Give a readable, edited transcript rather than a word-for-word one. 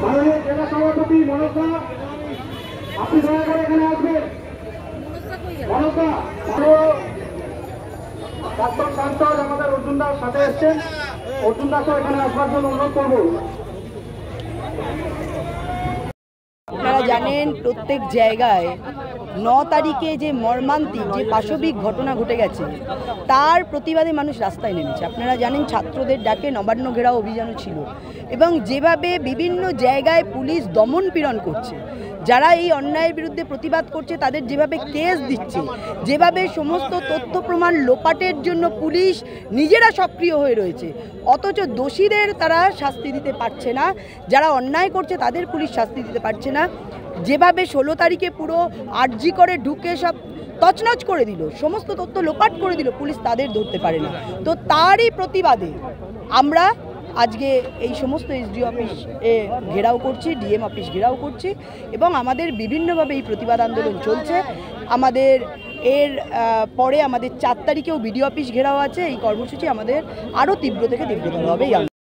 মাননীয় জেলা সভাপতি মনসা, আপনি দয়া করে এখানে আসবেন। মনসা ডাক্তার সাংসদ আমাদের অর্জুন দাস সাথে এসছেন, অর্জুন দাসও এখানে আসবার জন্য অনুরোধ করব। আপনারা জানেন প্রত্যেক জায়গায় 9 তারিখে যে মর্মান্তিক যে পাশবিক ঘটনা ঘটে গেছে তার প্রতিবাদে মানুষ রাস্তায় নেমেছে। আপনারা জানেন ছাত্রদের ডাকে নবান্ন ঘেরাও অভিযান ছিল এবং যেভাবে বিভিন্ন জায়গায় পুলিশ দমন পীড়ন করছে, যারা এই অন্যায়ের বিরুদ্ধে প্রতিবাদ করছে তাদের যেভাবে কেস দিচ্ছে, যেভাবে সমস্ত তথ্য প্রমাণ লোপাটের জন্য পুলিশ নিজেরা সক্রিয় হয়ে রয়েছে, অথচ দোষীদের তারা শাস্তি দিতে পারছে না, যারা অন্যায় করছে তাদের পুলিশ শাস্তি দিতে পারছে না, যেভাবে 16 তারিখে পুরো আরজি করে ঢুকে সব তছনছ করে দিল, সমস্ত তথ্য লোপাট করে দিল, পুলিশ তাদের ধরতে পারে না। তো তারই প্রতিবাদে আমরা আজকে এই সমস্ত এসডিও অফিস ঘেরাও করছি, ডিএম অফিস ঘেরাও করছি এবং আমাদের বিভিন্নভাবে এই প্রতিবাদ আন্দোলন চলছে। আমাদের এর পরে আমাদের 4 তারিখেও বিডিও অফিস ঘেরাও আছে। এই কর্মসূচি আমাদের আরও তীব্র থেকে তীব্রতর হবে এই আন্দোলন।